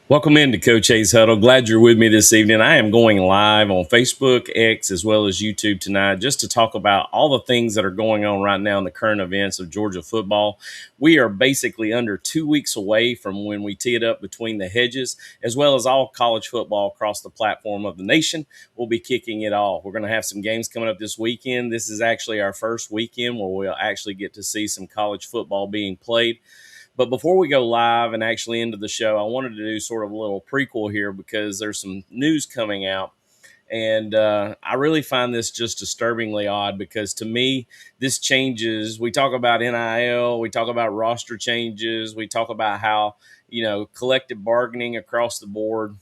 Welcome into Coach A's Huddle. Glad you're with me this evening. I am going live on Facebook, X, as well as YouTube tonight just to talk about all the things that are going on right now in the current events of Georgia football. We are basically under 2 weeks away from when we tee it up between the hedges, as well as all college football across the platform of the nation. We'll be kicking it off. We're going to have some games coming up this weekend. This is actually our first weekend where we'll actually get to see some college football being played. But before we go live and actually into the show, I wanted to do sort of a little prequel here because there's some news coming out. And I really find this just disturbingly odd because to me, this changes. We talk about NIL, we talk about roster changes, we talk about how, collective bargaining across the board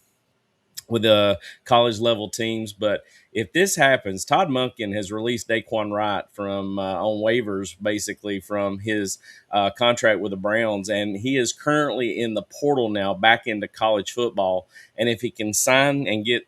with the college level teams. But if this happens, Todd Monken has released Daquan Wright from on waivers, basically from his contract with the Browns, and he is currently in the portal now, back into college football. And if he can sign and get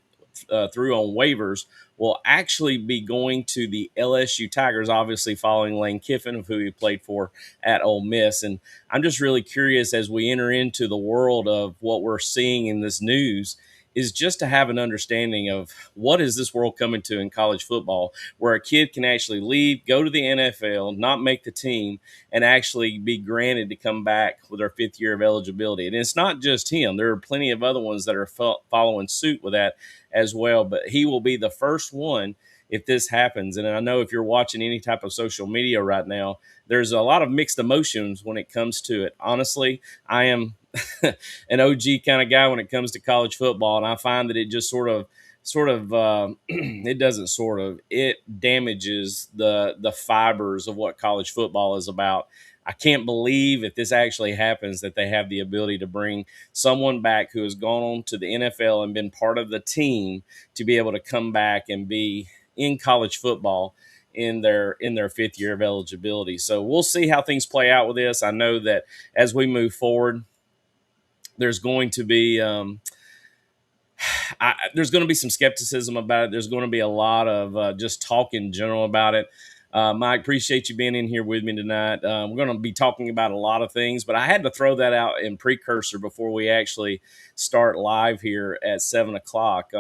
through on waivers, will actually be going to the LSU Tigers, obviously following Lane Kiffin, of who he played for at Ole Miss. And I'm just really curious as we enter into the world of what we're seeing in this news is just to have an understanding of what is this world coming to in college football, where a kid can actually leave, go to the NFL, not make the team, and actually be granted to come back with their fifth year of eligibility. And it's not just him. There are plenty of other ones that are following suit with that as well. But he will be the first one if this happens. And I know if you're watching any type of social media right now, there's a lot of mixed emotions when it comes to it. Honestly, I am an OG kind of guy when it comes to college football, and I find that it just it doesn't it damages the fibers of what college football is about. I can't believe if this actually happens that they have the ability to bring someone back who has gone on to the NFL and been part of the team to be able to come back and be in college football in their fifth year of eligibility. So we'll see how things play out with this. I know that as we move forward, there's going to be there's going to be some skepticism about it. There's going to be a lot of just talk in general about it. Mike, appreciate you being in here with me tonight. We're going to be talking about a lot of things, but I had to throw that out in precursor before we actually start live here at 7 o'clock.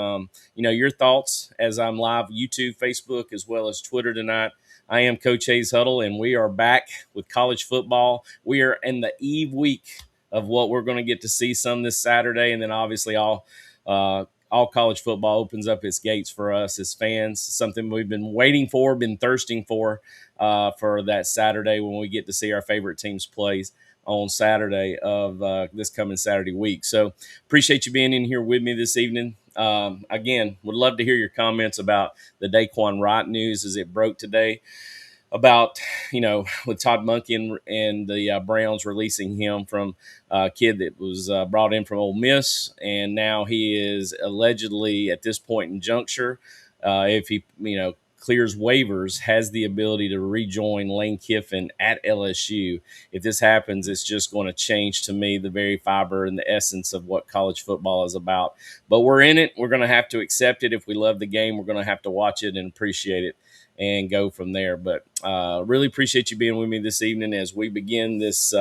Your thoughts as I'm live YouTube, Facebook, as well as Twitter tonight. I am Coach A's Huddle, and we are back with college football. We are in the eve week of what we're going to get to see some this Saturday, and then obviously all college football opens up its gates for us as fans. Something we've been waiting for, been thirsting for that Saturday when we get to see our favorite teams play on Saturday of this coming Saturday week. So appreciate you being in here with me this evening. Again, would love to hear your comments about the Daquan Wright news as it broke today, about, with Todd Monken and the Browns releasing him from a kid that was brought in from Ole Miss. And now he is allegedly at this point in juncture, if he, clears waivers, has the ability to rejoin Lane Kiffin at LSU. If this happens, it's just going to change, to me, the very fiber and the essence of what college football is about. But we're in it. We're going to have to accept it. If we love the game, we're going to have to watch it and appreciate it and go from there. But really appreciate you being with me this evening as we begin this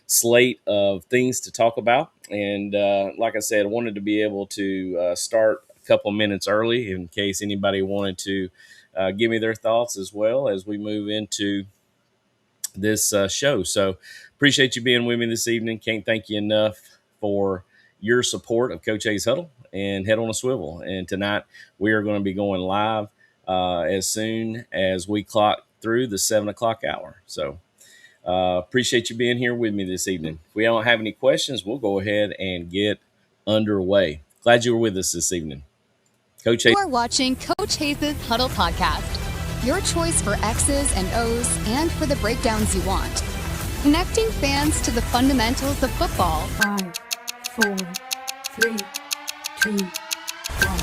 slate of things to talk about. And like I said, I wanted to be able to start a couple minutes early in case anybody wanted to give me their thoughts as well as we move into this show. So appreciate you being with me this evening. Can't thank you enough for your support of Coach A's Huddle and Head on a Swivel. And tonight we are going to be going live as soon as we clock through the 7 o'clock hour. So appreciate you being here with me this evening. If we don't have any questions, we'll go ahead and get underway. Glad you were with us this evening. Coach You are watching Coach Hayes' Huddle Podcast, your choice for X's and O's and for the breakdowns you want. Connecting fans to the fundamentals of football. 5, 4, 3, 2, 1.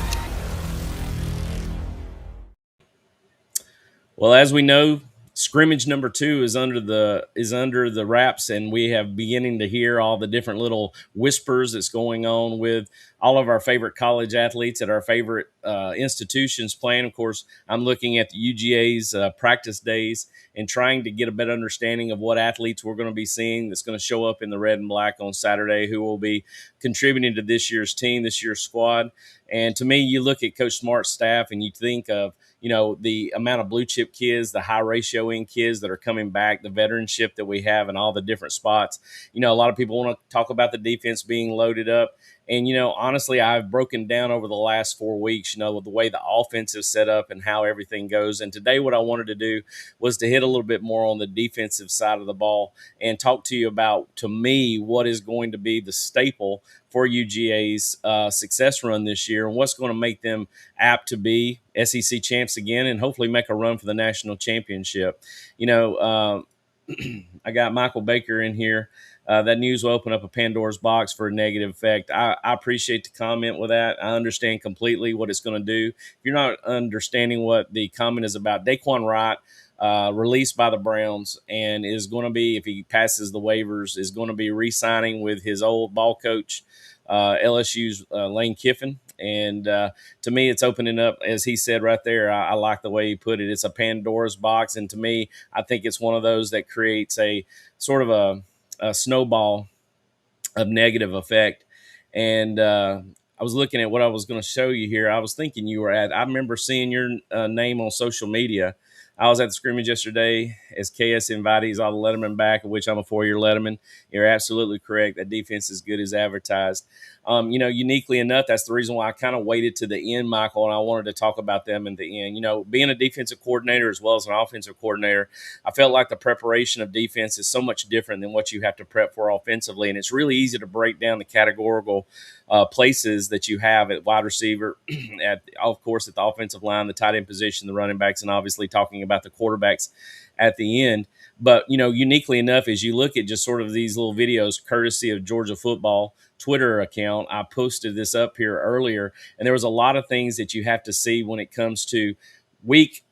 Well, as we know, scrimmage number 2 is under the wraps, and we have beginning to hear all the different little whispers that's going on with all of our favorite college athletes at our favorite institutions playing. Of course, I'm looking at the UGA's practice days and trying to get a better understanding of what athletes we're going to be seeing that's going to show up in the red and black on Saturday, who will be contributing to this year's team, this year's squad. And to me, you look at Coach Smart's staff and you think of, the amount of blue chip kids, the high ratio in kids that are coming back, the veteranship that we have in all the different spots. A lot of people want to talk about the defense being loaded up. And, honestly, I've broken down over the last 4 weeks, with the way the offense is set up and how everything goes. And today what I wanted to do was to hit a little bit more on the defensive side of the ball and talk to you about, to me, what is going to be the staple for UGA's success run this year and what's going to make them apt to be SEC champs again and hopefully make a run for the national championship. I got Michael Baker in here. That news will open up a Pandora's box for a negative effect. I appreciate the comment with that. I understand completely what it's going to do. If you're not understanding what the comment is about, Daquan Wright, released by the Browns, and is going to be, if he passes the waivers, is going to be re-signing with his old ball coach, LSU's Lane Kiffin. And to me, it's opening up, as he said right there. I like the way he put it. It's a Pandora's box. And to me, I think it's one of those that creates a sort of a snowball of negative effect. And I was looking at what I was going to show you here. I was thinking you were I remember seeing your name on social media. I was at the scrimmage yesterday as KS invitees, all the Letterman back, of which I'm a 4-year Letterman. You're absolutely correct. That defense is good as advertised. Uniquely enough, that's the reason why I kind of waited to the end, Michael, and I wanted to talk about them in the end. Being a defensive coordinator as well as an offensive coordinator, I felt like the preparation of defense is so much different than what you have to prep for offensively, and it's really easy to break down the categorical places that you have at wide receiver, of course, at the offensive line, the tight end position, the running backs, and obviously talking about the quarterbacks at the end. But, uniquely enough, as you look at just sort of these little videos, courtesy of Georgia Football Twitter account, I posted this up here earlier, and there was a lot of things that you have to see when it comes to week,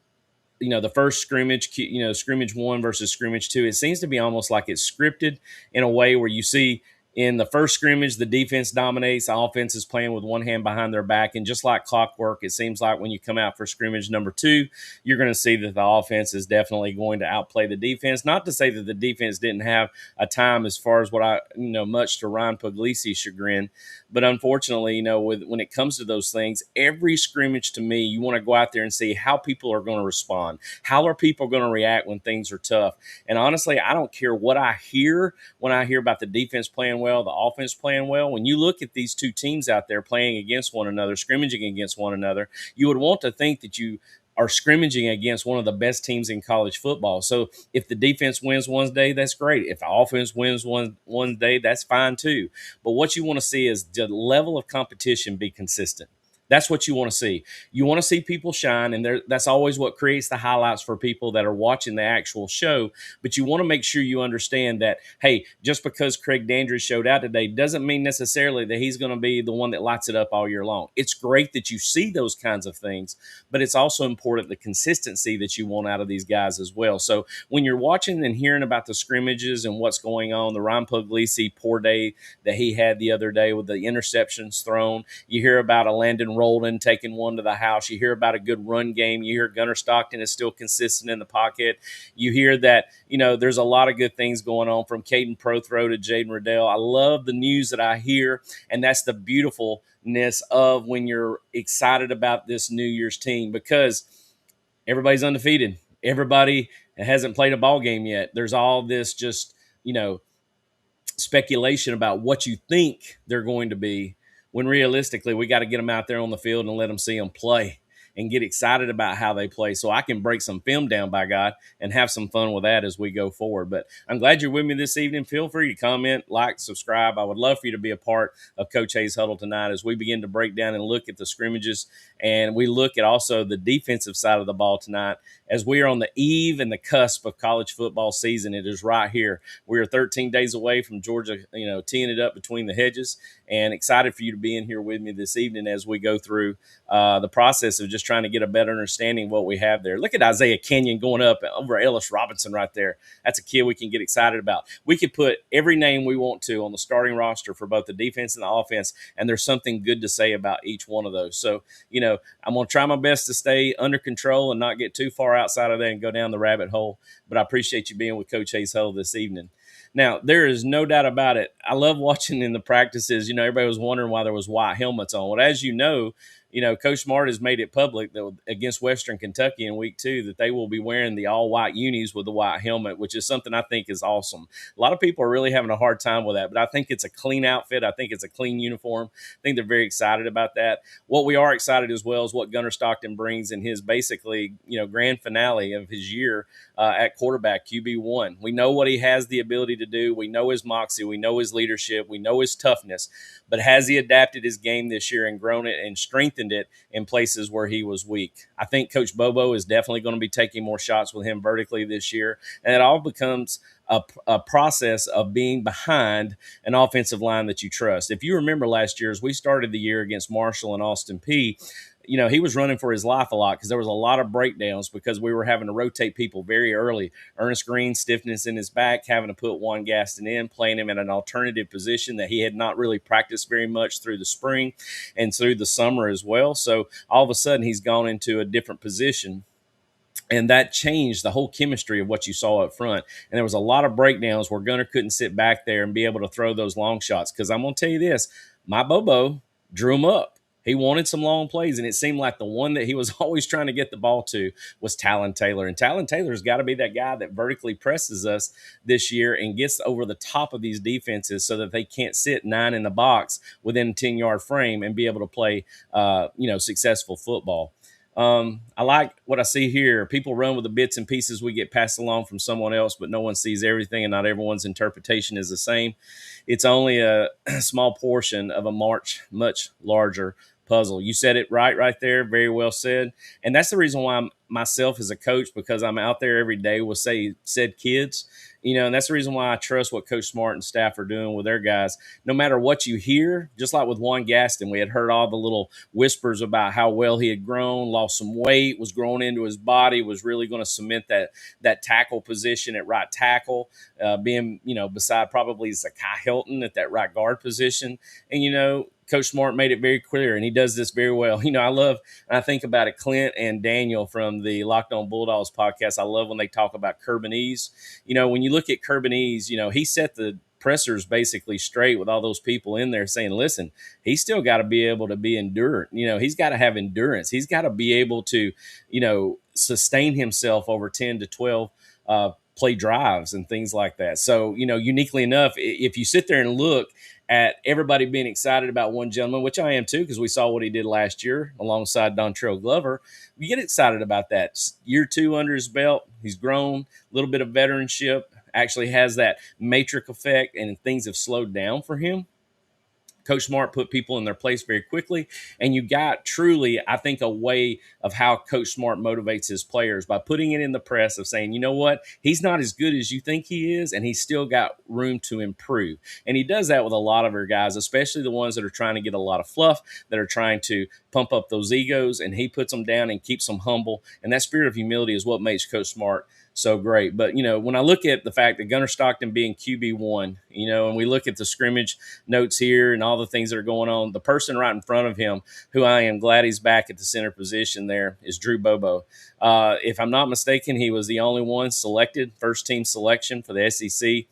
the first scrimmage, scrimmage 1 versus scrimmage 2. It seems to be almost like it's scripted in a way where you see in the first scrimmage, the defense dominates. The offense is playing with one hand behind their back. And just like clockwork, it seems like when you come out for scrimmage number 2, you're going to see that the offense is definitely going to outplay the defense. Not to say that the defense didn't have a time as far as much to Ryan Puglisi's chagrin. But unfortunately, when it comes to those things, every scrimmage to me, you want to go out there and see how people are going to respond. How are people going to react when things are tough? And honestly, I don't care what I hear when I hear about the defense playing well, the offense playing well. When you look at these two teams out there playing against one another, scrimmaging against one another, you would want to think that you are scrimmaging against one of the best teams in college football. So if the defense wins one day, that's great. If the offense wins one day, that's fine too. But what you want to see is the level of competition be consistent. That's what you want to see. You want to see people shine, and that's always what creates the highlights for people that are watching the actual show. But you want to make sure you understand that, hey, just because Craig Dandridge showed out today doesn't mean necessarily that he's going to be the one that lights it up all year long. It's great that you see those kinds of things, but it's also important the consistency that you want out of these guys as well. So when you're watching and hearing about the scrimmages and what's going on, the Ryan Puglisi poor day that he had the other day with the interceptions thrown, you hear about a Landon Rolden taking one to the house. You hear about a good run game. You hear Gunnar Stockton is still consistent in the pocket. You hear that, there's a lot of good things going on from Caden Prothrow to Jaden Riddell. I love the news that I hear, and that's the beautifulness of when you're excited about this New Year's team, because everybody's undefeated. Everybody hasn't played a ball game yet. There's all this just, speculation about what you think they're going to be, when realistically we got to get them out there on the field and let them see them play and get excited about how they play so I can break some film down, by God, and have some fun with that as we go forward. But I'm glad you're with me this evening. Feel free to comment, like, subscribe. I would love for you to be a part of Coach Hayes' Huddle tonight as we begin to break down and look at the scrimmages, and we look at also the defensive side of the ball tonight as we are on the eve and the cusp of college football season. It is right here. We are 13 days away from Georgia, teeing it up between the hedges, and excited for you to be in here with me this evening as we go through the process of just trying to get a better understanding of what we have there. Look at Isaiah Kenyon going up over Ellis Robinson right there. That's a kid we can get excited about. We could put every name we want to on the starting roster for both the defense and the offense, and there's something good to say about each one of those. So, I'm going to try my best to stay under control and not get too far outside of that and go down the rabbit hole. But I appreciate you being with Coach Hayes Huddle this evening. Now, there is no doubt about it. I love watching in the practices. Everybody was wondering why there was white helmets on. Well, as Coach Smart has made it public that against Western Kentucky in week 2 that they will be wearing the all-white unis with the white helmet, which is something I think is awesome. A lot of people are really having a hard time with that, but I think it's a clean outfit. I think it's a clean uniform. I think they're very excited about that. What we are excited as well is what Gunnar Stockton brings in his basically, grand finale of his year at quarterback, QB1. We know what he has the ability to do. We know his moxie. We know his leadership. We know his toughness. But has he adapted his game this year and grown it and strengthened it in places where he was weak? I think Coach Bobo is definitely going to be taking more shots with him vertically this year. And it all becomes a process of being behind an offensive line that you trust. If you remember last year, as we started the year against Marshall and Austin Peay, he was running for his life a lot because there was a lot of breakdowns because we were having to rotate people very early. Ernest Green, stiffness in his back, having to put Juan Gaston in, playing him in an alternative position that he had not really practiced very much through the spring and through the summer as well. So all of a sudden he's gone into a different position. And that changed the whole chemistry of what you saw up front. And there was a lot of breakdowns where Gunnar couldn't sit back there and be able to throw those long shots. Because I'm going to tell you this, my Bobo drew him up. He wanted some long plays, and it seemed like the one that he was always trying to get the ball to was Talon Taylor. And Talon Taylor's got to be that guy that vertically presses us this year and gets over the top of these defenses so that they can't sit 9 in the box within a 10-yard frame and be able to play, successful football. I like what I see here. People run with the bits and pieces we get passed along from someone else, but no one sees everything, and not everyone's interpretation is the same. It's only a small portion of a much larger puzzle. You said it right there. Very well said. And that's the reason why I'm myself as a coach, because I'm out there every day with said kids, and that's the reason why I trust what Coach Smart and staff are doing with their guys. No matter what you hear, just like with Juan Gaston, we had heard all the little whispers about how well he had grown, lost some weight, was growing into his body, was really going to cement that tackle position at right tackle, being, beside probably Zakai Hilton at that right guard position. And, Coach Smart made it very clear, and he does this very well. I think about it, Clint and Daniel from the Locked On Bulldogs podcast, I love when they talk about Curbanese. When you look at Curbanese, he set the pressers basically straight with all those people in there saying, listen, he's still got to be able to be endurant. He's got to have endurance. He's got to be able to, sustain himself over 10 to 12 play drives and things like that. So, uniquely enough, if you sit there and look at everybody being excited about one gentleman, which I am too, because we saw what he did last year alongside Dontrell Glover, we get excited about that. Year 2 under his belt, he's grown, a little bit of veteranship, actually has that matrix effect, and things have slowed down for him. Coach Smart put people in their place very quickly, and you got truly, I think, a way of how Coach Smart motivates his players by putting it in the press of saying, you know what, he's not as good as you think he is, and he's still got room to improve. And he does that with a lot of our guys, especially the ones that are trying to get a lot of fluff, that are trying to pump up those egos, and he puts them down and keeps them humble. And that spirit of humility is what makes Coach Smart so great. But, when I look at the fact that Gunnar Stockton being QB1, and we look at the scrimmage notes here and all the things that are going on, the person right in front of him, who I am glad he's back at the center position there, is Drew Bobo. If I'm not mistaken, he was the only one selected, first team selection for the SEC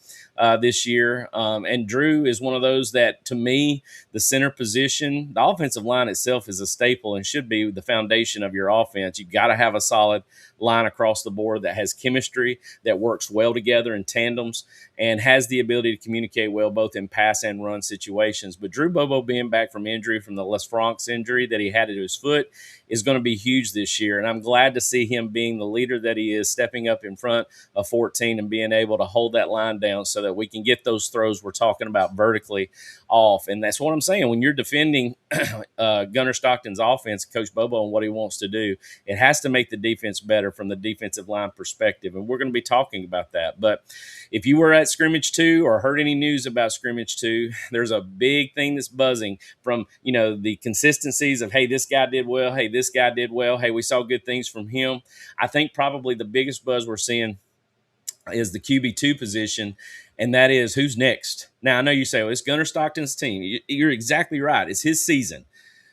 this year. And Drew is one of those that, to me, the center position, the offensive line itself is a staple and should be the foundation of your offense. You've got to have a solid line across the board that has chemistry, that works well together in tandems, and has the ability to communicate well both in pass and run situations. But Drew Bobo being back from injury, from the Les Francs injury that he had to his foot, is going to be huge this year. And I'm glad to see him being the leader that he is, stepping up in front of 14 and being able to hold that line down so that we can get those throws we're talking about vertically off. And that's what I'm saying. When you're defending Gunnar Stockton's offense, Coach Bobo, and what he wants to do. It has to make the defense better from the defensive line perspective, and we're going to be talking about that. But if you were at scrimmage 2 or heard any news about scrimmage 2, there's a big thing that's buzzing from, the consistencies of, hey, this guy did well, hey, this guy did well, hey, we saw good things from him. I think probably the biggest buzz we're seeing is the QB2 position, and that is who's next. Now, I know you say, well, it's Gunnar Stockton's team. You're exactly right. It's his season.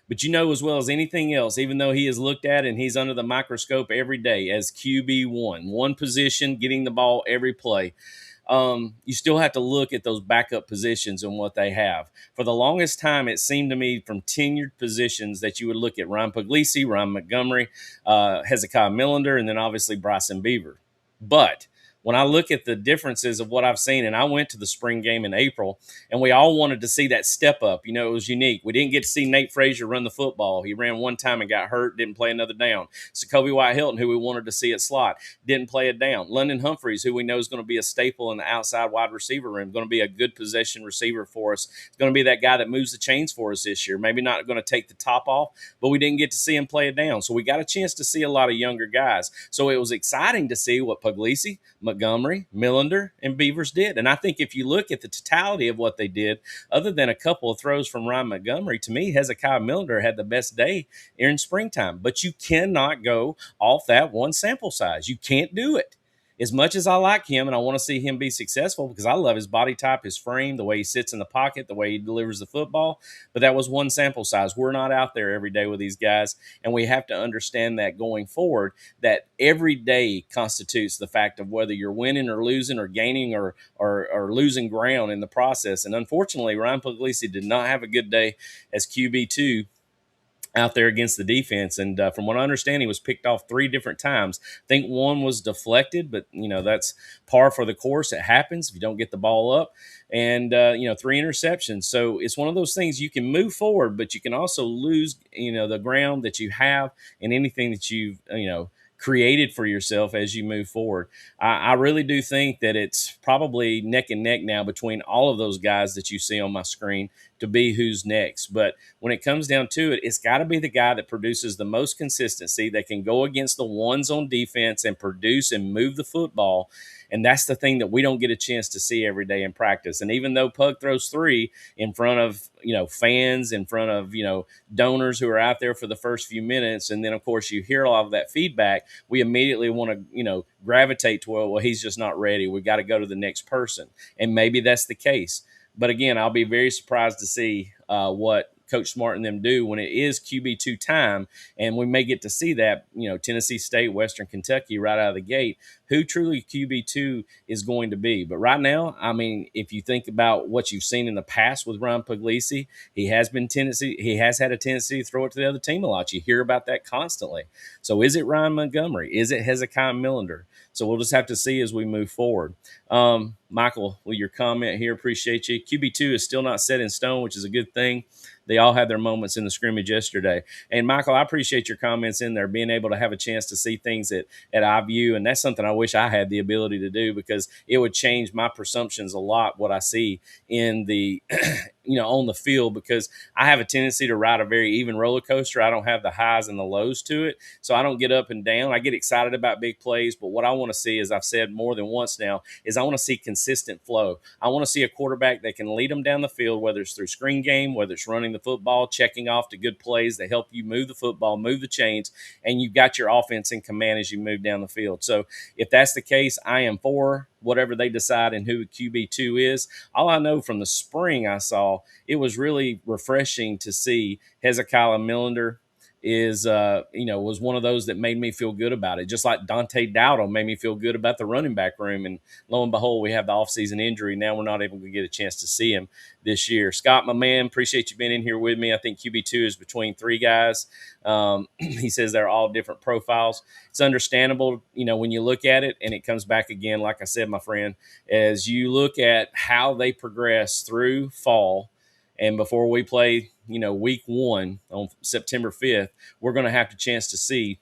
But you know as well as anything else, even though he is looked at and he's under the microscope every day as QB1, one position, getting the ball every play, you still have to look at those backup positions and what they have. For the longest time, it seemed to me from tenured positions that you would look at Ryan Puglisi, Ryan Montgomery, Hezekiah Millender, and then obviously Bryson Beaver. But when I look at the differences of what I've seen, and I went to the spring game in April, and we all wanted to see that step up. It was unique. We didn't get to see Nate Frazier run the football. He ran one time and got hurt, didn't play another down. Jacoby White-Hilton, who we wanted to see at slot, didn't play a down. London Humphreys, who we know is going to be a staple in the outside wide receiver room, going to be a good possession receiver for us. It's going to be that guy that moves the chains for us this year. Maybe not going to take the top off, but we didn't get to see him play a down. So we got a chance to see a lot of younger guys. So it was exciting to see what Puglisi, Montgomery, Millender, and Beavers did. And I think if you look at the totality of what they did, other than a couple of throws from Ryan Montgomery, to me, Hezekiah Millender had the best day in springtime. But you cannot go off that one sample size. You can't do it. As much as I like him and I want to see him be successful because I love his body type, his frame, the way he sits in the pocket, the way he delivers the football, but that was one sample size. We're not out there every day with these guys, and we have to understand that going forward, that every day constitutes the fact of whether you're winning or losing or gaining or losing ground in the process. And unfortunately, Ryan Puglisi did not have a good day as QB2 out there against the defense. And from what I understand, he was picked off 3 different times. I think one was deflected, but, that's par for the course. It happens if you don't get the ball up. And, 3 interceptions. So it's one of those things you can move forward, but you can also lose, the ground that you have and anything that you've, created for yourself as you move forward. I really do think that it's probably neck and neck now between all of those guys that you see on my screen to be who's next. But when it comes down to it, it's got to be the guy that produces the most consistency, that can go against the ones on defense and produce and move the football. And that's the thing that we don't get a chance to see every day in practice. And even though Pug throws 3 in front of, fans, in front of, donors who are out there for the first few minutes, and then, of course, you hear a lot of that feedback, we immediately want to, gravitate to, well, he's just not ready. We've got to go to the next person. And maybe that's the case. But again, I'll be very surprised to see what Coach Smart and them do when it is QB2 time, and we may get to see that, Tennessee State, Western Kentucky right out of the gate, who truly QB2 is going to be. But right now, I mean, if you think about what you've seen in the past with Ryan Puglisi, he has had a tendency to throw it to the other team a lot. You hear about that constantly. So is it Ryan Montgomery? Is it Hezekiah Millender? So we'll just have to see as we move forward. Michael, with your comment here, appreciate you. QB2 is still not set in stone, which is a good thing. They all had their moments in the scrimmage yesterday. And, Michael, I appreciate your comments in there, being able to have a chance to see things at IView. And that's something I wish I had the ability to do, because it would change my presumptions a lot, what I see in the on the field, because I have a tendency to ride a very even roller coaster. I don't have the highs and the lows to it. So I don't get up and down. I get excited about big plays. But what I want to see, as I've said more than once now, is I want to see consistent flow. I want to see a quarterback that can lead them down the field, whether it's through screen game, whether it's running the football, checking off to good plays that help you move the football, move the chains, and you've got your offense in command as you move down the field. So if that's the case, I am for whatever they decide and who QB2 is. All I know from the spring I saw, it was really refreshing to see Hezekiah Millender was one of those that made me feel good about it. Just like Dante Dowdle made me feel good about the running back room. And lo and behold, we have the offseason injury. Now we're not able to get a chance to see him this year. Scott, my man, appreciate you being in here with me. I think QB2 is between 3 guys. He says they're all different profiles. It's understandable, when you look at it, and it comes back again, like I said, my friend, as you look at how they progress through fall. And before we play, week 1 on September 5th, we're going to have a chance to see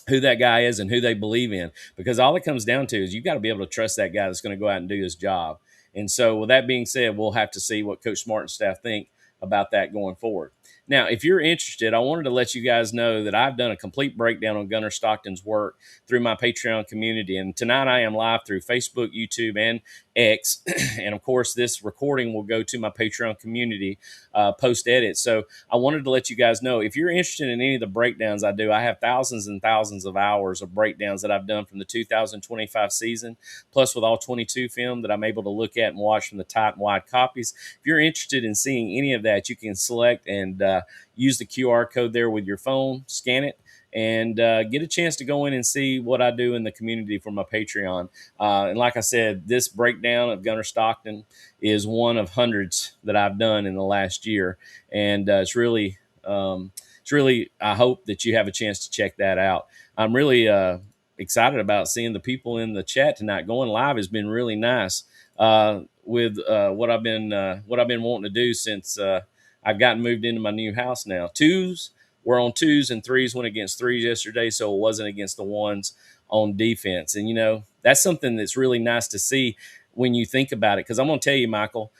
who that guy is and who they believe in. Because all it comes down to is you've got to be able to trust that guy that's going to go out and do his job. And so with that being said, we'll have to see what Coach Smart and staff think about that going forward. Now, if you're interested, I wanted to let you guys know that I've done a complete breakdown on Gunnar Stockton's work through my Patreon community. And tonight I am live through Facebook, YouTube, and X. And of course, this recording will go to my Patreon community post edit. So I wanted to let you guys know, if you're interested in any of the breakdowns I do, I have thousands and thousands of hours of breakdowns that I've done from the 2025 season, plus with all 22 film that I'm able to look at and watch from the tight and wide copies. If you're interested in seeing any of that, you can select and use the QR code there with your phone, scan it, and get a chance to go in and see what I do in the community for my Patreon. And like I said, this breakdown of Gunnar Stockton is one of hundreds that I've done in the last year. And it's really, I hope that you have a chance to check that out. I'm really excited about seeing the people in the chat tonight. Going live has been really nice with what I've been wanting to do since I've gotten moved into my new house now. We're on twos, and threes went against threes yesterday, so it wasn't against the ones on defense. And, that's something that's really nice to see when you think about it. Because I'm going to tell you, Michael,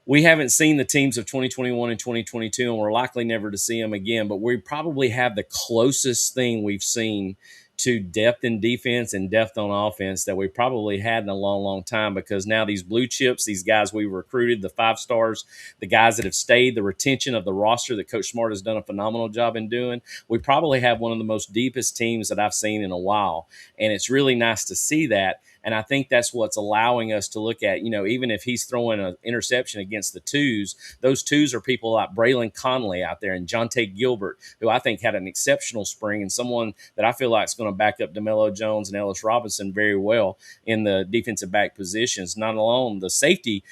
we haven't seen the teams of 2021 and 2022, and we're likely never to see them again. But we probably have the closest thing we've seen to depth in defense and depth on offense that we probably had in a long, long time, because now these blue chips, these guys we recruited, the 5 stars, the guys that have stayed, the retention of the roster that Coach Smart has done a phenomenal job in doing, we probably have one of the most deepest teams that I've seen in a while. And it's really nice to see that. And I think that's what's allowing us to look at, even if he's throwing an interception against the twos, those twos are people like Braylon Conley out there and Jonte Gilbert, who I think had an exceptional spring, and someone that I feel like is going to back up DeMelo Jones and Ellis Robinson very well in the defensive back positions. Not alone the safety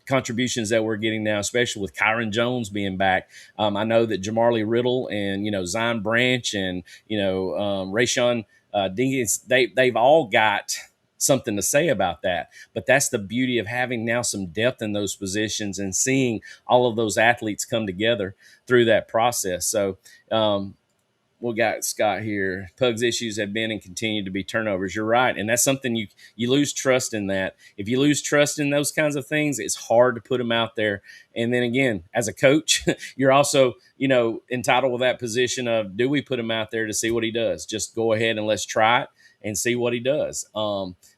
contributions that we're getting now, especially with Kyron Jones being back. I know that Jamarly Riddle and, Zion Branch and, Rayshon Dinkins, they've all got something to say about that. But that's the beauty of having now some depth in those positions and seeing all of those athletes come together through that process. So, we got Scott here. Pug's issues have been and continue to be turnovers. You're right. And that's something you lose trust in that. If you lose trust in those kinds of things, it's hard to put them out there. And then again, as a coach, you're also, entitled with that position of, do we put him out there to see what he does? Just go ahead and let's try it and see what he does.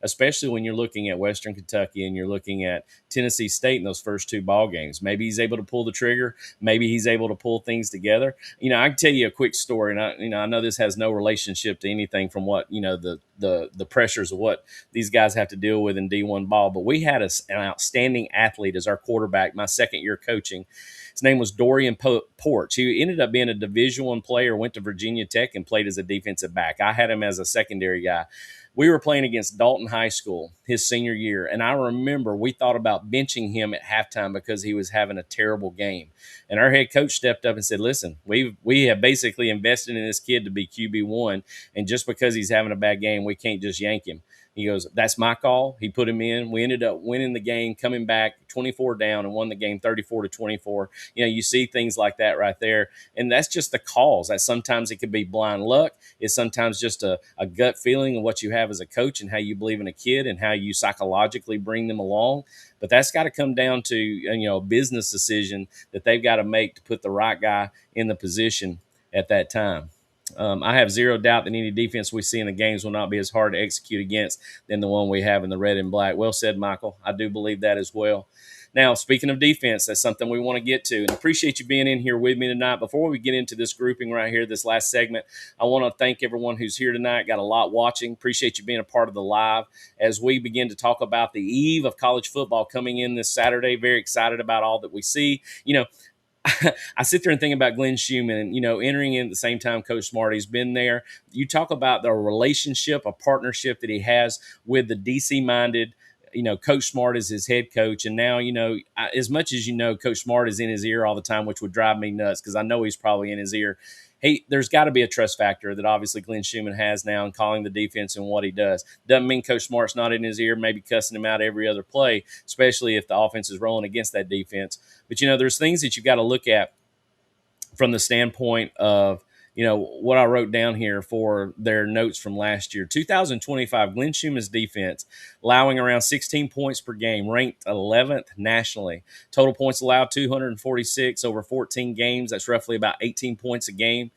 Especially when you're looking at Western Kentucky and you're looking at Tennessee State in those first 2 ball games. Maybe he's able to pull the trigger. Maybe he's able to pull things together. I can tell you a quick story, and I know this has no relationship to anything from what the pressures of what these guys have to deal with in D1 ball. But we had an outstanding athlete as our quarterback my second year coaching. His name was Dorian Porch. He ended up being a Division I player, went to Virginia Tech, and played as a defensive back. I had him as a secondary guy. We were playing against Dalton High School his senior year, and I remember we thought about benching him at halftime because he was having a terrible game. And our head coach stepped up and said, listen, we have basically invested in this kid to be QB1, and just because he's having a bad game, we can't just yank him. He goes, that's my call. He put him in. We ended up winning the game, coming back 24 down and won the game 34-24. You see things like that right there. And that's just the calls. That sometimes it could be blind luck. It's sometimes just a gut feeling of what you have as a coach and how you believe in a kid and how you psychologically bring them along. But that's got to come down to, a business decision that they've got to make to put the right guy in the position at that time. I have zero doubt that any defense we see in the games will not be as hard to execute against than the one we have in the red and black. Well said, Michael. I do believe that as well. Now, speaking of defense, that's something we want to get to. And I appreciate you being in here with me tonight. Before we get into this grouping right here, this last segment, I want to thank everyone who's here tonight. Got a lot watching. Appreciate you being a part of the live as we begin to talk about the eve of college football coming in this Saturday. Very excited about all that we see. I sit there and think about Glenn Schumann, entering in at the same time Coach Smarty's been there. You talk about the relationship, a partnership that he has with the DC-minded, Coach Smart is his head coach. And now, as much as Coach Smart is in his ear all the time, which would drive me nuts because I know he's probably in his ear. Hey, there's got to be a trust factor that obviously Glenn Schumann has now in calling the defense and what he does. Doesn't mean Coach Smart's not in his ear, maybe cussing him out every other play, especially if the offense is rolling against that defense. But, there's things that you've got to look at from the standpoint of, what I wrote down here for their notes from last year. 2025, Glenn Schumann's defense, allowing around 16 points per game, ranked 11th nationally. Total points allowed 246 over 14 games. That's roughly about 18 points a game.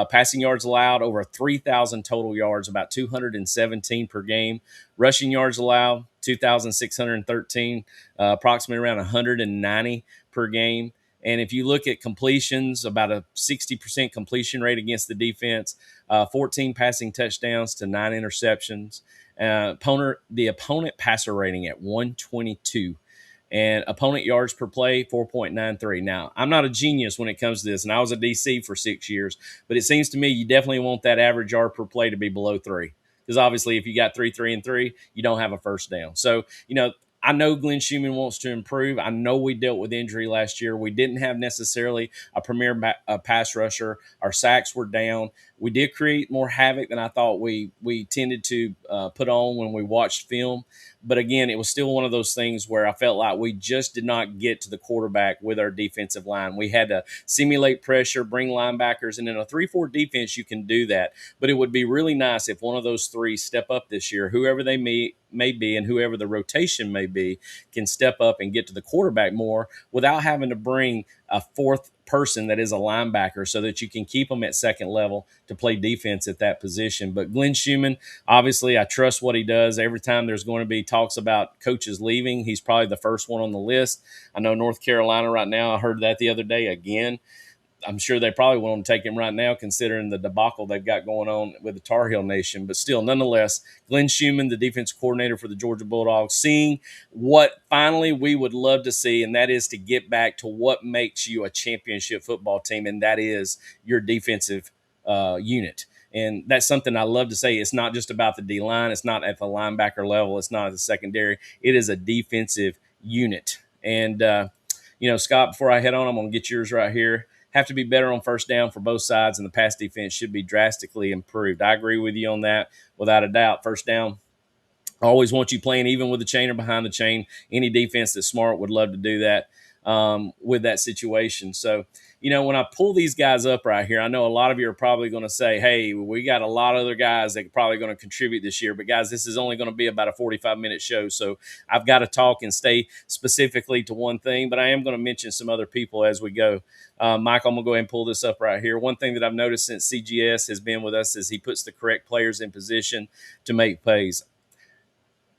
Passing yards allowed over 3,000 total yards, about 217 per game. Rushing yards allowed 2,613, approximately around 190 per game. And if you look at completions, about a 60% completion rate against the defense, 14 passing touchdowns to 9 interceptions. The opponent passer rating at 122, and opponent yards per play 4.93. Now, I'm not a genius when it comes to this, and I was a DC for 6 years, but it seems to me you definitely want that average yard per play to be below 3, because obviously if you got 3, 3, and 3, you don't have a first down. So, I know Glenn Schumann wants to improve. I know we dealt with injury last year. We didn't have necessarily a premier pass rusher. Our sacks were down. We did create more havoc than I thought we tended to put on when we watched film. But again, it was still one of those things where I felt like we just did not get to the quarterback with our defensive line. We had to simulate pressure, bring linebackers, and in a 3-4 defense, you can do that. But it would be really nice if one of those three step up this year, whoever they may be and whoever the rotation may be, can step up and get to the quarterback more without having to bring a fourth person that is a linebacker, so that you can keep them at second level to play defense at that position. But Glenn Schumann, obviously, I trust what he does. Every time there's going to be talks about coaches leaving, he's probably the first one on the list. I know North Carolina right now, I heard that the other day again. I'm sure they probably want to take him right now, considering the debacle they've got going on with the Tar Heel Nation. But still, nonetheless, Glenn Schumann, the defensive coordinator for the Georgia Bulldogs, seeing what finally we would love to see, and that is to get back to what makes you a championship football team, and that is your defensive unit. And that's something I love to say. It's not just about the D-line. It's not at the linebacker level. It's not at the secondary. It is a defensive unit. And, Scott, before I head on, I'm going to get yours right here. Have to be better on first down for both sides, and the pass defense should be drastically improved. I agree with you on that without a doubt. First down, I always want you playing even with the chain or behind the chain. Any defense that's smart would love to do that with that situation. So, when I pull these guys up right here, I know a lot of you are probably going to say, hey, we got a lot of other guys that are probably going to contribute this year. But, guys, this is only going to be about a 45-minute show. So I've got to talk and stay specifically to one thing. But I am going to mention some other people as we go. Mike, I'm going to go ahead and pull this up right here. One thing that I've noticed since CGS has been with us is he puts the correct players in position to make plays.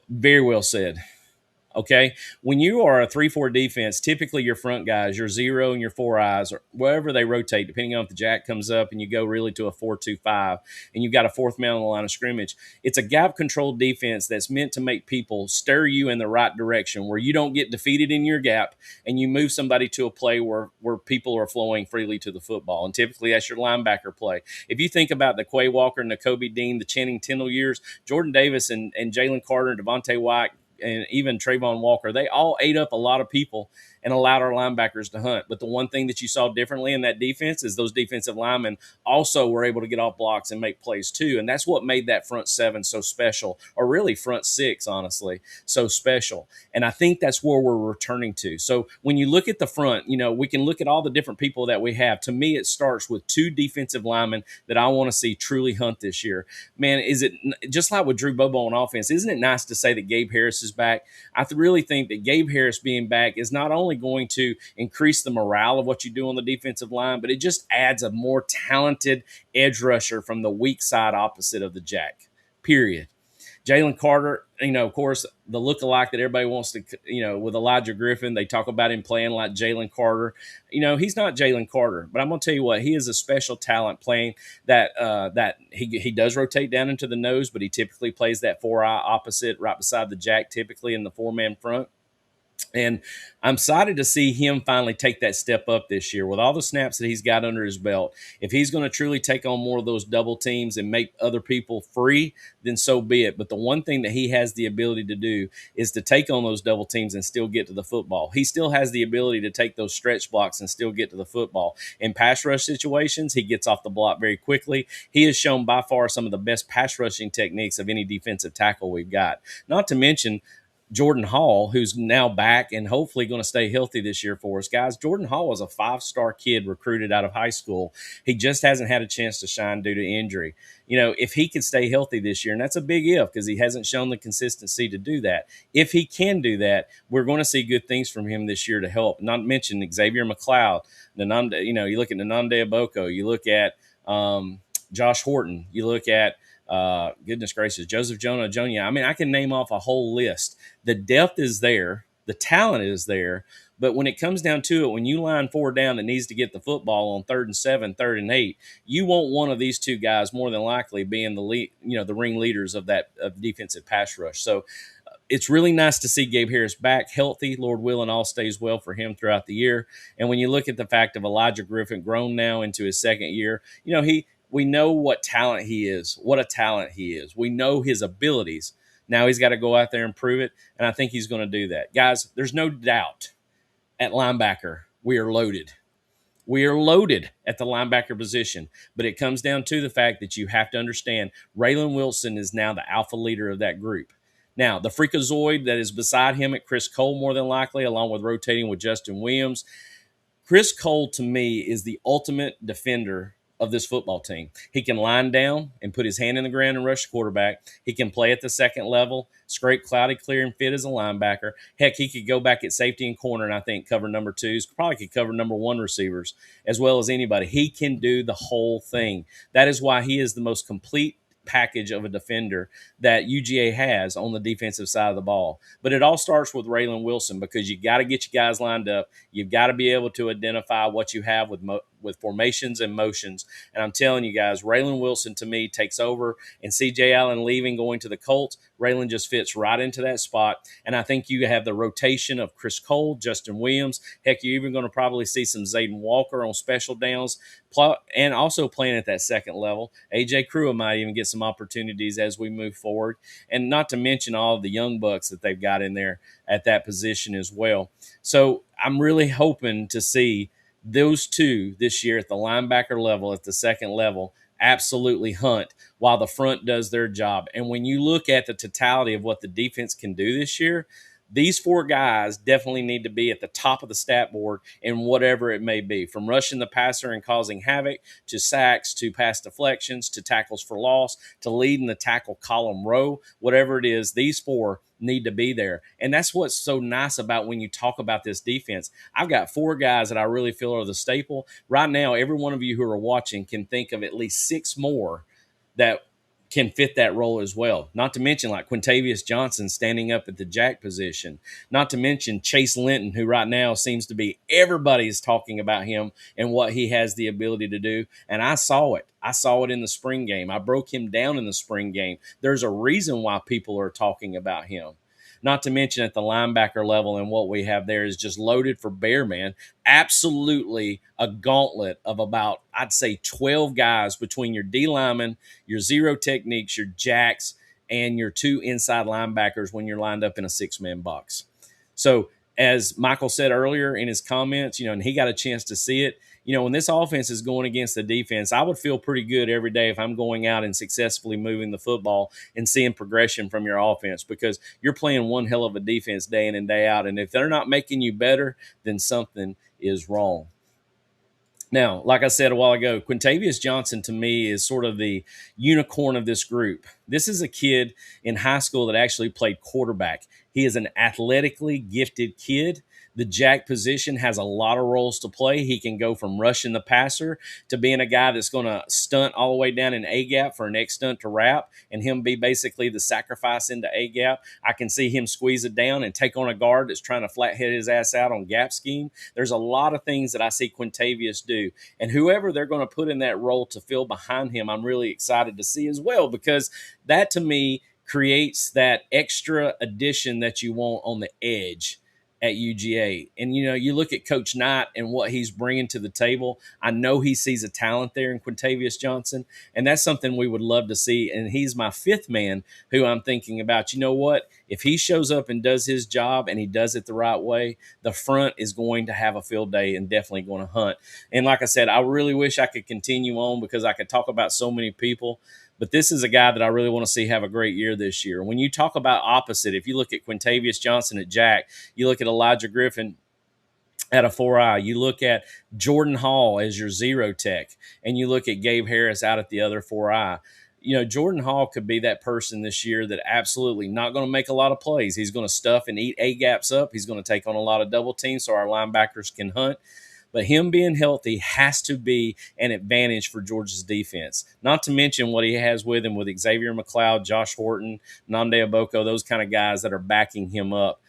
Very well said. Okay, when you are a 3-4 defense, typically your front guys, your 0 and your 4 eyes, or wherever they rotate, depending on if the jack comes up and you go really to a 4-2-5, and you've got a fourth man on the line of scrimmage. It's a gap-controlled defense that's meant to make people stir you in the right direction, where you don't get defeated in your gap and you move somebody to a play where people are flowing freely to the football. And typically that's your linebacker play. If you think about the Quay Walker, Nakobe Dean, the Channing Tindall years, Jordan Davis and Jalen Carter and Devontae White, and even Trayvon Walker, they all ate up a lot of people and allowed our linebackers to hunt. But the one thing that you saw differently in that defense is those defensive linemen also were able to get off blocks and make plays too. And that's what made that front 7 so special, or really front 6, honestly, so special. And I think that's where we're returning to. So when you look at the front, we can look at all the different people that we have. To me, it starts with 2 defensive linemen that I want to see truly hunt this year. Man, is it just like with Drew Bobo on offense? Isn't it nice to say that Gabe Harris is back? I really think that Gabe Harris being back is not only going to increase the morale of what you do on the defensive line, but it just adds a more talented edge rusher from the weak side opposite of the jack, period. Jalen Carter, of course, the lookalike that everybody wants to, with Elijah Griffin, they talk about him playing like Jalen Carter. He's not Jalen Carter, but I'm going to tell you what, he is a special talent playing that he does rotate down into the nose, but he typically plays that 4-eye opposite right beside the jack, typically in the 4-man front. And I'm excited to see him finally take that step up this year with all the snaps that he's got under his belt. If he's going to truly take on more of those double teams and make other people free, then so be it. But the one thing that he has the ability to do is to take on those double teams and still get to the football. He still has the ability to take those stretch blocks and still get to the football. In pass rush situations, he gets off the block very quickly. He has shown by far some of the best pass rushing techniques of any defensive tackle we've got. Not to mention Jordan Hall, who's now back and hopefully going to stay healthy this year for us. Guys, Jordan Hall was a 5-star kid recruited out of high school. He just hasn't had a chance to shine due to injury. If he could stay healthy this year, and that's a big if because he hasn't shown the consistency to do that. If he can do that, we're going to see good things from him this year to help. Not mention Xavier McLeod, you look at Nanande Aboko, you look at Josh Horton, you look at goodness gracious, Joseph Jonah Jr. I mean, I can name off a whole list. The depth is there, the talent is there, but when it comes down to it, when you line 4 down that needs to get the football on 3rd and 7, 3rd and 8, you want one of these 2 guys more than likely being the ring leaders of that defensive pass rush. So it's really nice to see Gabe Harris back healthy. Lord willing, all stays well for him throughout the year. And when you look at the fact of Elijah Griffin grown now into his 2nd year, we know what talent he is, what a talent he is. We know his abilities. Now he's got to go out there and prove it, and I think he's going to do that. Guys, there's no doubt at linebacker we are loaded. We are loaded at the linebacker position, but it comes down to the fact that you have to understand Raylan Wilson is now the alpha leader of that group. Now, the freakazoid that is beside him at Chris Cole, more than likely, along with rotating with Justin Williams. Chris Cole, to me, is the ultimate defender of this football team. He can line down and put his hand in the ground and rush the quarterback. He can play at the 2nd level, scrape, cloudy, clear, and fit as a linebacker. Heck, he could go back at safety and corner and I think cover number 2s, probably could cover number 1 receivers as well as anybody. He can do the whole thing. That is why he is the most complete package of a defender that UGA has on the defensive side of the ball. But it all starts with Raylan Wilson because you got to get you guys lined up. You've got to be able to identify what you have with formations and motions. And I'm telling you guys, Raylan Wilson to me takes over, and C.J. Allen leaving, going to the Colts, Raylan just fits right into that spot. And I think you have the rotation of Chris Cole, Justin Williams. Heck, you're even going to probably see some Zayden Walker on special downs and also playing at that 2nd level. A.J. Crua might even get some opportunities as we move forward. And not to mention all of the young bucks that they've got in there at that position as well. So I'm really hoping to see those 2 this year at the linebacker level, at the 2nd level, absolutely hunt while the front does their job. And when you look at the totality of what the defense can do this year, these 4 guys definitely need to be at the top of the stat board in whatever it may be, from rushing the passer and causing havoc to sacks to pass deflections to tackles for loss to leading the tackle column row. Whatever it is, these 4 need to be there. And that's what's so nice about when you talk about this defense. I've got 4 guys that I really feel are the staple. Right now, every one of you who are watching can think of at least 6 more that can fit that role as well. Not to mention like Quintavious Johnson standing up at the jack position. Not to mention Chase Linton, who right now seems to be everybody's talking about him and what he has the ability to do. And I saw it. I saw it in the spring game. I broke him down in the spring game. There's a reason why people are talking about him. Not to mention at the linebacker level, and what we have there is just loaded for bear, man. Absolutely a gauntlet of about, I'd say, 12 guys between your D linemen, your zero techniques, your jacks, and your 2 inside linebackers when you're lined up in a 6-man box. So as Michael said earlier in his comments, and he got a chance to see it, when this offense is going against the defense, I would feel pretty good every day if I'm going out and successfully moving the football and seeing progression from your offense, because you're playing one hell of a defense day in and day out. And if they're not making you better, then something is wrong. Now, like I said a while ago, Quintavious Johnson to me is sort of the unicorn of this group. This is a kid in high school that actually played quarterback. He is an athletically gifted kid. The jack position has a lot of roles to play. He can go from rushing the passer to being a guy that's going to stunt all the way down in A-gap for an X stunt to wrap, and him be basically the sacrifice into A-gap. I can see him squeeze it down and take on a guard that's trying to flathead his ass out on gap scheme. There's a lot of things that I see Quintavious do, and whoever they're going to put in that role to fill behind him, I'm really excited to see as well, because that to me creates that extra addition that you want on the edge at UGA. And, you look at Coach Knight and what he's bringing to the table. I know he sees a talent there in Quintavious Johnson, and that's something we would love to see. And he's my 5th man who I'm thinking about. You know what? If he shows up and does his job and he does it the right way, the front is going to have a field day and definitely going to hunt. And like I said, I really wish I could continue on because I could talk about so many people. But this is a guy that I really want to see have a great year this year. When you talk about opposite, if you look at Quintavious Johnson at Jack, you look at Elijah Griffin at a 4-eye, you look at Jordan Hall as your zero tech, and you look at Gabe Harris out at the other 4-eye. Jordan Hall could be that person this year that absolutely not going to make a lot of plays. He's going to stuff and eat A gaps up. He's going to take on a lot of double teams so our linebackers can hunt. But him being healthy has to be an advantage for Georgia's defense. Not to mention what he has with him with Xavier McLeod, Josh Horton, Nnamdi Aboko, those kind of guys that are backing him up.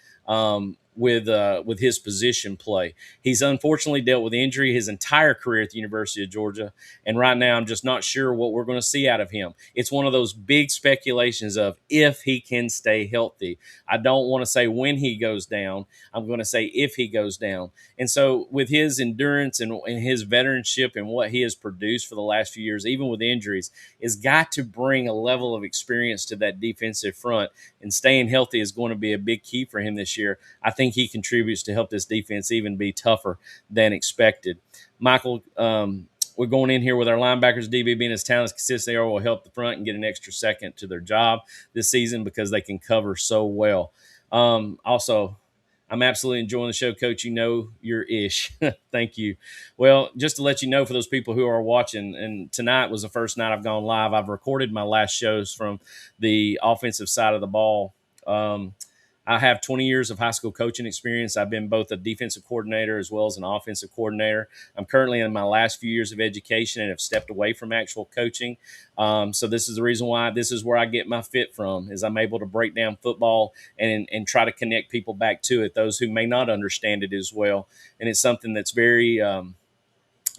With his position play. He's unfortunately dealt with injury his entire career at the University of Georgia, and right now I'm just not sure what we're going to see out of him. It's one of those big speculations of if he can stay healthy. I don't want to say when he goes down. I'm going to say if he goes down. And so with his endurance and his veteranship and what he has produced for the last few years, even with injuries, has got to bring a level of experience to that defensive front, and staying healthy is going to be a big key for him this year. I think he contributes to help this defense even be tougher than expected. Michael, we're going in here with our linebackers, DB being as talented as consistent they are, will help the front and get an extra second to their job this season because they can cover so well. Also, I'm absolutely enjoying the show, Coach. You know your ish. Thank you. Well, just to let you know for those people who are watching, and tonight was the first night I've gone live. I've recorded my last shows from the offensive side of the ball. I have 20 years of high school coaching experience. I've been both a defensive coordinator as well as an offensive coordinator. I'm currently in my last few years of education and have stepped away from actual coaching. So this is the reason why this is where I get my fit from, is I'm able to break down football and try to connect people back to it, those who may not understand it as well. And it's something that's very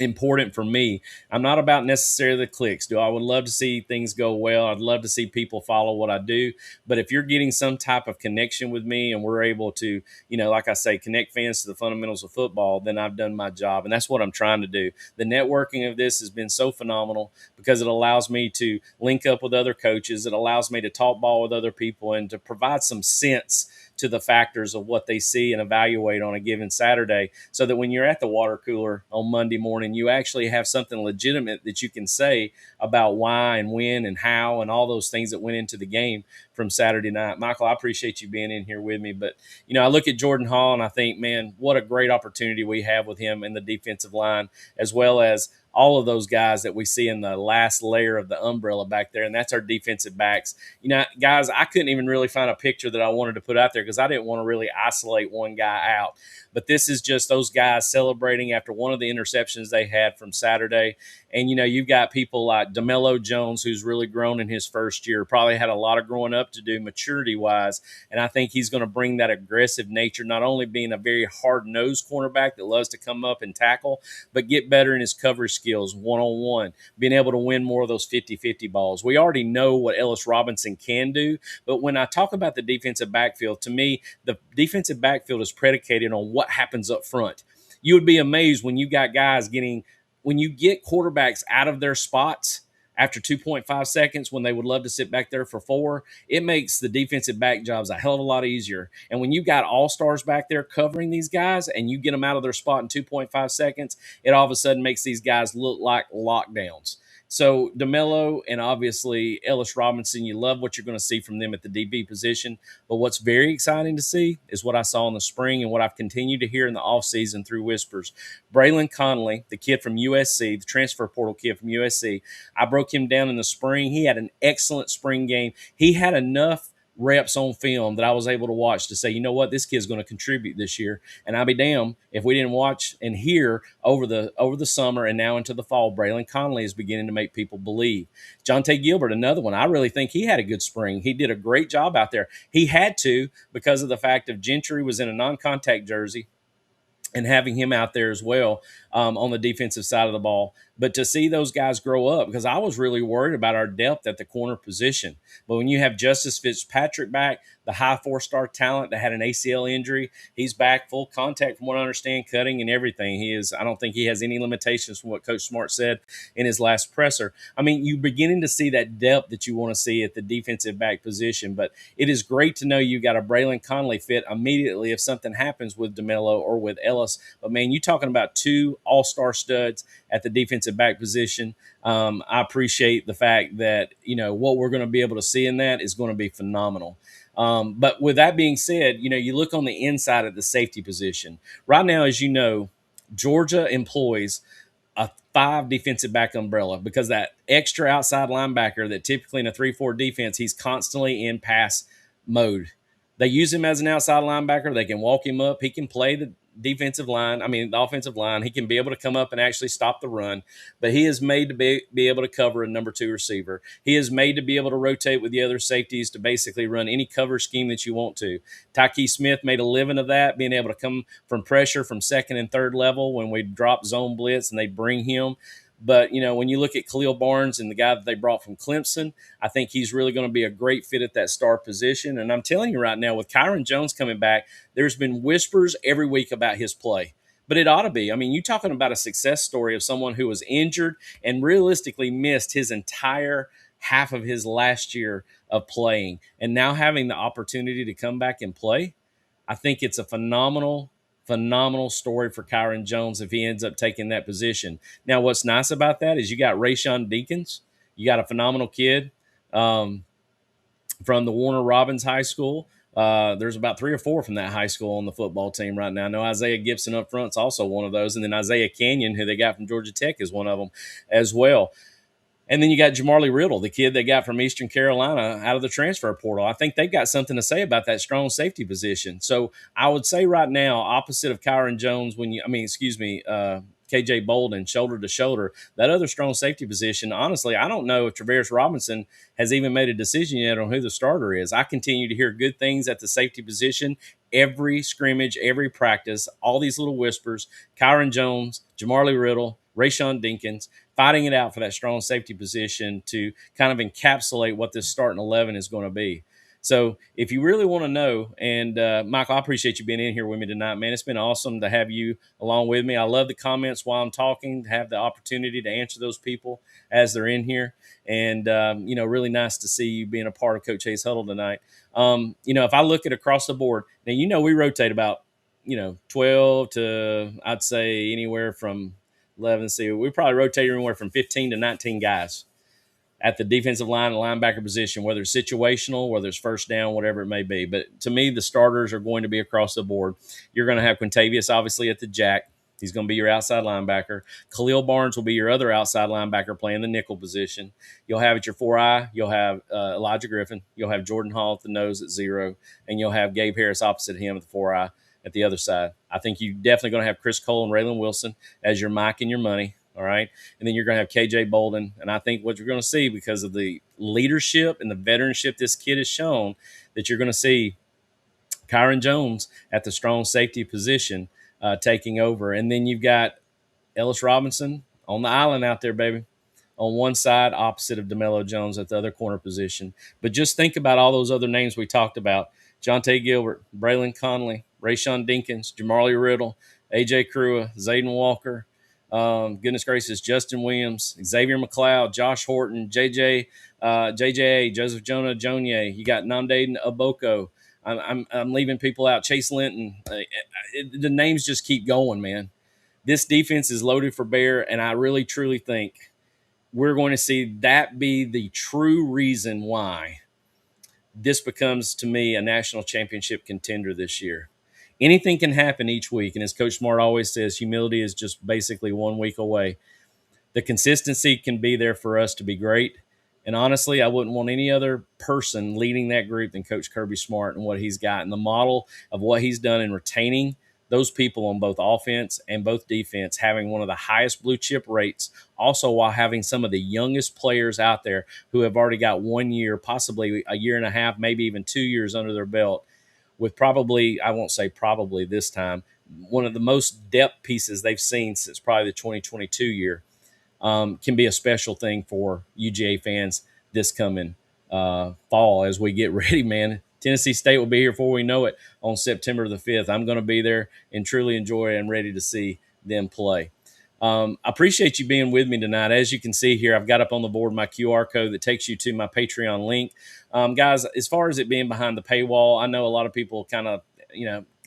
important for me. I'm not about necessarily the clicks. I would love to see things go well. I'd love to see people follow what I do. But if you're getting some type of connection with me and we're able to, like I say, connect fans to the fundamentals of football, then I've done my job. And that's what I'm trying to do. The networking of this has been so phenomenal because it allows me to link up with other coaches. It allows me to talk ball with other people and to provide some sense to the factors of what they see and evaluate on a given Saturday, so that when you're at the water cooler on Monday morning, you actually have something legitimate that you can say about why and when and how and all those things that went into the game from Saturday night. Michael, I appreciate you being in here with me. But, I look at Jordan Hall and I think, man, what a great opportunity we have with him in the defensive line, as well as all of those guys that we see in the last layer of the umbrella back there, and that's our defensive backs. Guys, I couldn't even really find a picture that I wanted to put out there because I didn't want to really isolate one guy out. But this is just those guys celebrating after one of the interceptions they had from Saturday. And, you've got people like DeMello Jones, who's really grown in his first year, probably had a lot of growing up to do maturity-wise. And I think he's going to bring that aggressive nature, not only being a very hard-nosed cornerback that loves to come up and tackle, but get better in his coverage skills one-on-one, being able to win more of those 50-50 balls. We already know what Ellis Robinson can do, but when I talk about the defensive backfield, to me, the defensive backfield is predicated on what happens up front. You would be amazed when you got guys when you get quarterbacks out of their spots after 2.5 seconds when they would love to sit back there for 4, it makes the defensive back jobs a hell of a lot easier. And when you got all-stars back there covering these guys and you get them out of their spot in 2.5 seconds, it all of a sudden makes these guys look like lockdowns. So DeMello and obviously Ellis Robinson, you love what you're going to see from them at the DB position. But what's very exciting to see is what I saw in the spring and what I've continued to hear in the offseason through whispers. Braylon Conley, the kid from USC, the transfer portal kid from USC, I broke him down in the spring. He had an excellent spring game. He had enough reps on film that I was able to watch to say, you know what, this kid's going to contribute this year. And I'll be damned if we didn't watch and hear over the summer and now into the fall. Braylon Conley is beginning to make people believe. Jonte Gilbert, another one. I really think he had a good spring. He did a great job out there. He had to, because of the fact of Gentry was in a non-contact jersey, and having him out there as well on the defensive side of the ball. But to see those guys grow up, because I was really worried about our depth at the corner position. But when you have Justice Fitzpatrick back, the high 4-star talent that had an ACL injury, he's back full contact from what I understand, cutting and everything. I don't think he has any limitations from what Coach Smart said in his last presser. I mean, you're beginning to see that depth that you want to see at the defensive back position. But it is great to know you got a Braylon Conley fit immediately if something happens with DeMello or with Ellis. But, man, you're talking about 2 all-star studs at the defensive defensive back position. I appreciate the fact that, what we're going to be able to see in that is going to be phenomenal. But with that being said, you look on the inside of the safety position. Right now, as you know, Georgia employs a 5 defensive back umbrella because that extra outside linebacker that typically in a 3-4 defense, he's constantly in pass mode. They use him as an outside linebacker. They can walk him up. He can play the the offensive line. He can be able to come up and actually stop the run, but he is made to be able to cover a number 2 receiver. He is made to be able to rotate with the other safeties to basically run any cover scheme that you want to. Tyke Smith made a living of that, being able to come from pressure from second and third level when we drop zone blitz and they bring him. But, when you look at Khalil Barnes and the guy that they brought from Clemson, I think he's really going to be a great fit at that star position. And I'm telling you right now, with Kyron Jones coming back, there's been whispers every week about his play. But it ought to be. I mean, you're talking about a success story of someone who was injured and realistically missed his entire half of his last year of playing. And now having the opportunity to come back and play, I think it's a phenomenal story for Kyron Jones if he ends up taking that position. Now, what's nice about that is you got Rayshawn Dinkins. You got a phenomenal kid from the Warner Robins High School. There's about 3 or 4 from that high school on the football team right now. I know Isaiah Gibson up front is also one of those. And then Isaiah Canyon, who they got from Georgia Tech, is one of them as well. And then you got Jamarly Riddle, the kid they got from Eastern Carolina out of the transfer portal. I think they've got something to say about that strong safety position. So I would say right now, opposite of Kyron Jones, KJ Bolden, shoulder to shoulder, that other strong safety position, honestly, I don't know if Travaris Robinson has even made a decision yet on who the starter is. I continue to hear good things at the safety position. Every scrimmage, every practice, all these little whispers, Kyron Jones, Jamarly Riddle, Rayshawn Dinkins, fighting it out for that strong safety position to kind of encapsulate what this starting 11 is going to be. So if you really want to know, and Michael, I appreciate you being in here with me tonight, man. It's been awesome to have you along with me. I love the comments while I'm talking, to have the opportunity to answer those people as they're in here. And, really nice to see you being a part of Coach Hayes Huddle tonight. If I look at across the board, now, we rotate about, 12 to, I'd say, anywhere from 11. See, we probably rotate anywhere from 15 to 19 guys at the defensive line and linebacker position, whether it's situational, whether it's first down, whatever it may be. But to me, the starters are going to be across the board. You're going to have Quintavious, obviously, at the jack. He's going to be your outside linebacker. Khalil Barnes will be your other outside linebacker playing the nickel position. You'll have at your 4-eye, you'll have Elijah Griffin. You'll have Jordan Hall at the nose at 0. And you'll have Gabe Harris opposite him at the 4-eye at the other side. I think you're definitely going to have Chris Cole and Raylan Wilson as your Mike and your money. All right. And then you're going to have KJ Bolden. And I think what you're going to see, because of the leadership and the veteranship this kid has shown, that you're going to see Kyron Jones at the strong safety position taking over. And then you've got Ellis Robinson on the island out there, baby, on one side, opposite of DeMello Jones at the other corner position. But just think about all those other names we talked about: Jonte Gilbert, Braylon Conley, Rayshawn Dinkins, Jamarly Riddle, A.J. Crua, Zayden Walker, goodness gracious, Justin Williams, Xavier McLeod, Josh Horton, JJ, Joseph Jonah Jonier. You got Namdaden Aboko. I'm leaving people out. Chase Linton. The names just keep going, man. This defense is loaded for bear, and I really, truly think we're going to see that be the true reason why this becomes, to me, a national championship contender this year. Anything can happen each week, and as Coach Smart always says, humility is just basically 1 week away. The consistency can be there for us to be great, and honestly, I wouldn't want any other person leading that group than Coach Kirby Smart and what he's got, and the model of what he's done in retaining those people on both offense and both defense, having one of the highest blue chip rates, also while having some of the youngest players out there who have already got 1 year, possibly a year and a half, maybe even 2 years under their belt, with probably, I won't say probably this time, one of the most depth pieces they've seen since probably the 2022 year. Can be a special thing for UGA fans this coming fall as we get ready, man. Tennessee State will be here before we know it on September the 5th. I'm going to be there and truly enjoy and ready to see them play. I appreciate you being with me tonight. As you can see here, I've got up on the board my QR code that takes you to my Patreon link. Guys, as far as it being behind the paywall, I know a lot of people kind of,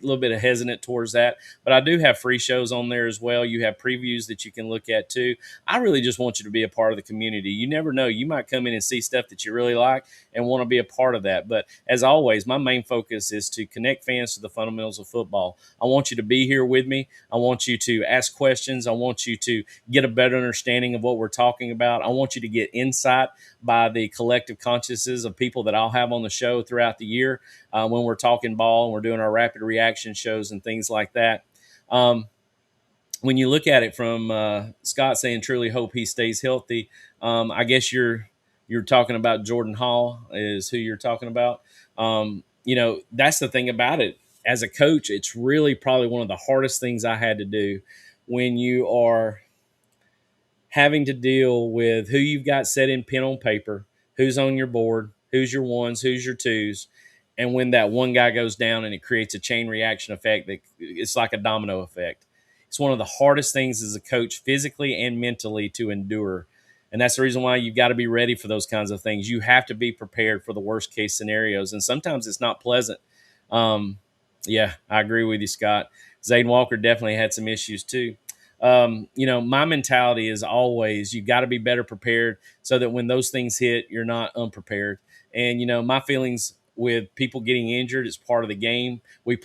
little bit of hesitant towards that, but I do have free shows on there as well. You have previews that you can look at too. I really just want you to be a part of the community. You never know. You might come in and see stuff that you really like and want to be a part of that. But as always, my main focus is to connect fans to the fundamentals of football. I want you to be here with me. I want you to ask questions. I want you to get a better understanding of what we're talking about. I want you to get insight by the collective consciousness of people that I'll have on the show throughout the year when we're talking ball and we're doing our rapid reaction shows and things like that. When you look at it from Scott saying, truly hope he stays healthy, I guess you're talking about Jordan Hall is who you're talking about. That's the thing about it. As a coach, it's really probably one of the hardest things I had to do when you are having to deal with who you've got set in pen on paper, who's on your board, who's your ones, who's your twos, and when that one guy goes down and it creates a chain reaction effect that it's like a domino effect. It's one of the hardest things as a coach physically and mentally to endure. And that's the reason why you've got to be ready for those kinds of things. You have to be prepared for the worst case scenarios. And sometimes it's not pleasant. Yeah, I agree with you, Scott. Zayden Walker definitely had some issues too. My mentality is always you got to be better prepared so that when those things hit, you're not unprepared. And, my feelings with people getting injured is part of the game. I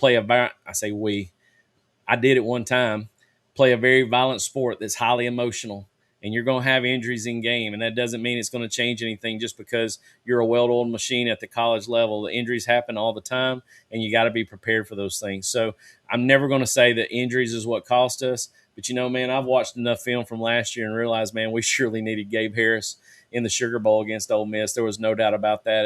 did it one time, play a very violent sport that's highly emotional, and you're going to have injuries in game. And that doesn't mean it's going to change anything just because you're a well-oiled machine at the college level. The injuries happen all the time, and you got to be prepared for those things. So I'm never going to say that injuries is what cost us. But, man, I've watched enough film from last year and realized, man, we surely needed Gabe Harris in the Sugar Bowl against Ole Miss. There was no doubt about that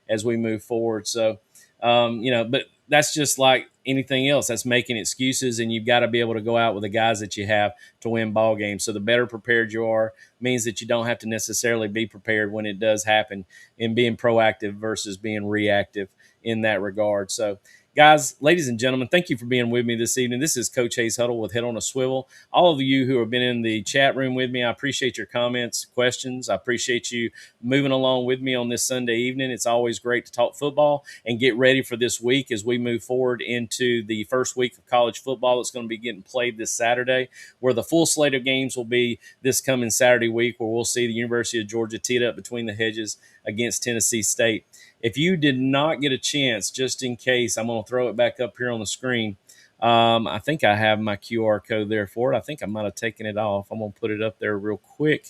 as we move forward. So, but that's just like anything else. That's making excuses, and you've got to be able to go out with the guys that you have to win ball games. So the better prepared you are means that you don't have to necessarily be prepared when it does happen, in being proactive versus being reactive in that regard. So, guys, ladies and gentlemen, thank you for being with me this evening. This is Coach Hayes Hudl with Head on a Swivel. All of you who have been in the chat room with me, I appreciate your comments, questions. I appreciate you moving along with me on this Sunday evening. It's always great to talk football and get ready for this week as we move forward into the first week of college football that's going to be getting played this Saturday, where the full slate of games will be this coming Saturday week, where we'll see the University of Georgia teed up between the hedges against Tennessee State. If you did not get a chance, just in case, I'm going to throw it back up here on the screen. I think I have my QR code there for it. I think I might have taken it off. I'm going to put it up there real quick.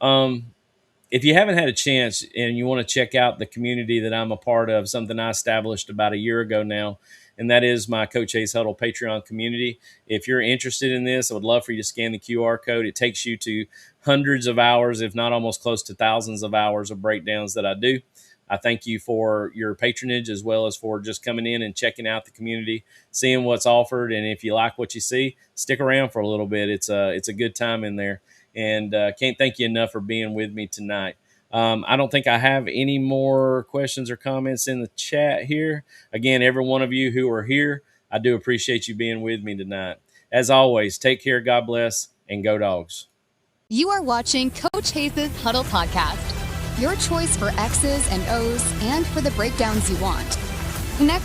If you haven't had a chance and you want to check out the community that I'm a part of, something I established about a year ago now, and that is my Coach Hayes Hudl Patreon community. If you're interested in this, I would love for you to scan the QR code. It takes you to hundreds of hours, if not almost close to thousands of hours of breakdowns that I do. I thank you for your patronage as well as for just coming in and checking out the community, seeing what's offered. And if you like what you see, stick around for a little bit. It's a good time in there. And can't thank you enough for being with me tonight. I don't think I have any more questions or comments in the chat here. Again, every one of you who are here, I do appreciate you being with me tonight. As always, take care, God bless, and go Dogs. You are watching Coach Hayes' Hudl Podcast, your choice for X's and O's and for the breakdowns you want. Connect